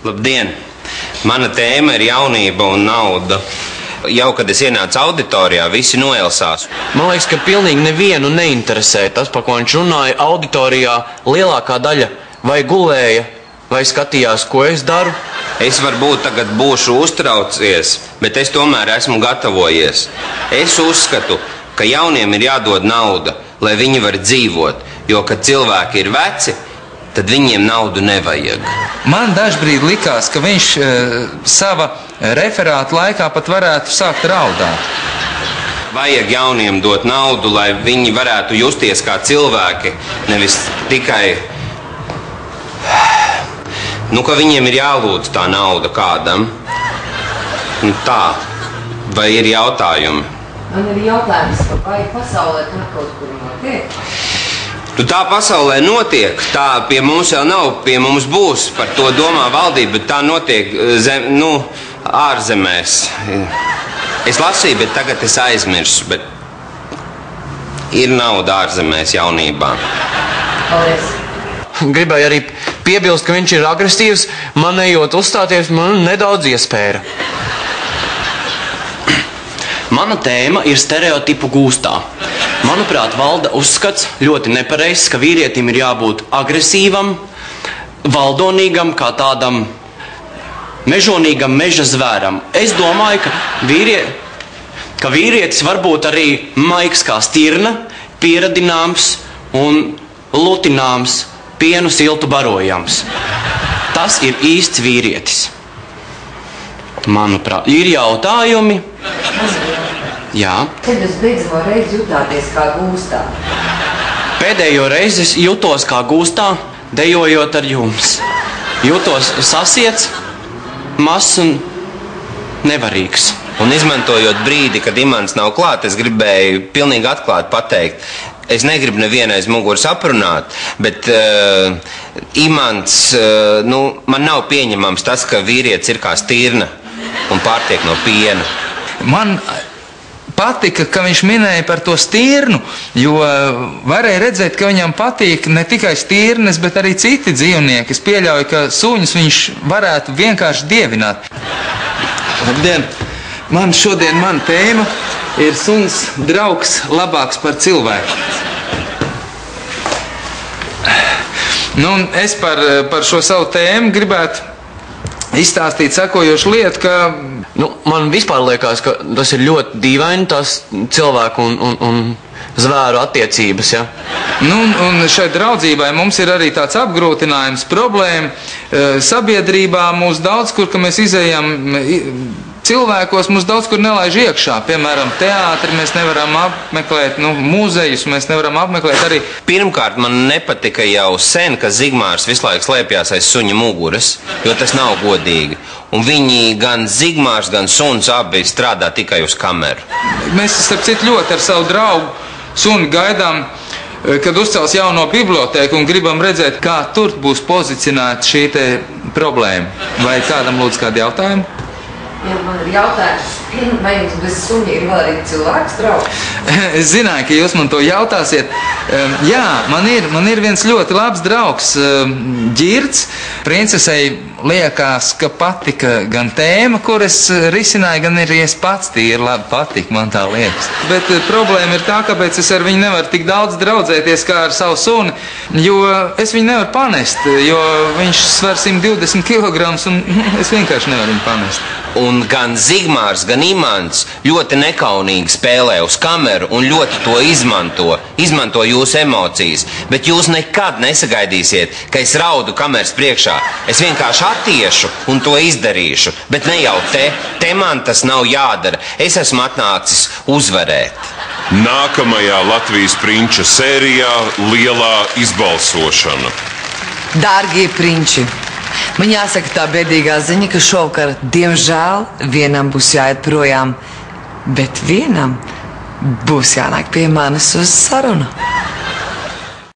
Labdien! Mana tēma ir jaunība un nauda. Jau, kad es ienācu auditorijā, visi noelsās. Man liekas, ka pilnīgi nevienu neinteresē tas, par ko viņš runāja auditorijā. Lielākā daļa vai gulēja, vai skatījās, ko es daru. Es varbūt tagad būšu uztraucies, bet es tomēr esmu gatavojies. Es uzskatu, ka jauniem ir jādod nauda, lai viņi var dzīvot, jo, kad cilvēki ir veci, tad viņiem naudu nevajag. Man dažbrīd likās, ka viņš sava referāta laikā pat varētu sākt raudāt. Vajag jauniem dot naudu, lai viņi varētu justies kā cilvēki, nevis tikai, ka viņiem ir jālūdz tā nauda kādam. Tā, vai ir jautājumi? Man ir jautājums, vai pasaulē tā kaut kur notiek? Tā pasaulē notiek, tā pie mums jau nav, pie mums būs, par to domā valdība, bet tā notiek ārzemēs. Es lasīju, bet tagad es aizmirsu, bet ir nauda ārzemēs jaunībā. Paldies. Gribēju arī piebilst, ka viņš ir agresīvs, man ejot uzstāties, man nedaudz iespēra. Mana tēma ir stereotipu gūstā. Manuprāt, valda uzskats ļoti nepareizs, ka vīrietim ir jābūt agresīvam, valdonīgam, kā tādam mežonīgam meža zvēram. Es domāju, ka vīrietis var būt arī maigs kā stirna, pieradināms un lutināms, pienu siltu barojams. Tas ir īsts vīrietis. Manuprāt, ir jautājumi? Jā. Kad jūs beidzamo reizi jutāties kā gūstā? Pēdējo reizi es jutos kā gūstā, dejojot ar jums. Jutos sasiets, mazs un nevarīgs. Un izmantojot brīdi, kad Imants nav klāt, es gribēju pilnīgi atklāti pateikt. Es negribu nevienu aiz muguras aprunāt, bet Imants, man nav pieņemams tas, ka vīrietis ir kā stirna un pārtiek no piena. Man patika, ka viņš minēja par to stirnu, jo varēja redzēt, ka viņam patīk ne tikai stirnes, bet arī citi dzīvnieki. Es pieļauju, ka suņus viņš varētu vienkārši dievināt. Labdien! Šodien mana tēma ir suns draugs labāks par cilvēku. Es par šo savu tēmu gribētu izstāstīt sekojošu lietu, ka man vispār liekas, ka tas ir ļoti dīvaini, tās cilvēku un zvēru attiecības, ja? Un šai draudzībai mums ir arī tāds apgrūtinājums, problēma. Sabiedrībā mūs daudz kur, ka mēs izejam cilvēkos, mūs daudz kur nelaiž iekšā. Piemēram, teātri mēs nevaram apmeklēt, mūzejus mēs nevaram apmeklēt arī. Pirmkārt, man nepatika jau sen, ka Zigmārs visu laiku slēpjās aiz suņa muguras, jo tas nav godīgi. Un viņi, gan Zigmārs, gan suns abi strādā tikai uz kameru. Mēs, starp citu, ļoti ar savu draugu suni gaidām, kad uzcels jauno bibliotēku un gribam redzēt, kā tur būs pozicionēta šī te problēma. Vai kādam lūdzu kādi jautājumi? Jā, man ir jautājums, vai jums bez suņa ir vēl arī cilvēks draugs? Es zināju, ka jūs man to jautāsiet. Jā, man ir viens ļoti labs draugs, Ģirds. Princesei liekas, ka patika gan tēma, kur es risināju, gan arī es pats tīri labi patika, man tā liekas. Bet problēma ir tā, kāpēc es ar viņu nevaru tik daudz draudzēties kā ar savu suni, jo es viņu nevaru panest, jo viņš sver 120 kg un es vienkārši nevaru viņu panest. Un gan Zigmārs, gan Imants ļoti nekaunīgi spēlē uz kameru un ļoti to izmanto jūsu emocijas. Bet jūs nekad nesagaidīsiet, ka es raudu kameras priekšā. Es vienkārši attiešu un to izdarīšu, bet ne jau te man tas nav jādara. Es esmu atnācis uzvarēt. Nākamajā Latvijas prinča sērijā lielā izbalsošana. Dārgie prinči! Man jāsaka tā bēdīgā ziņa, ka šovakar, diemžēl, vienam būs jāiet projām, bet vienam būs jānāk pie manis uz sarunu.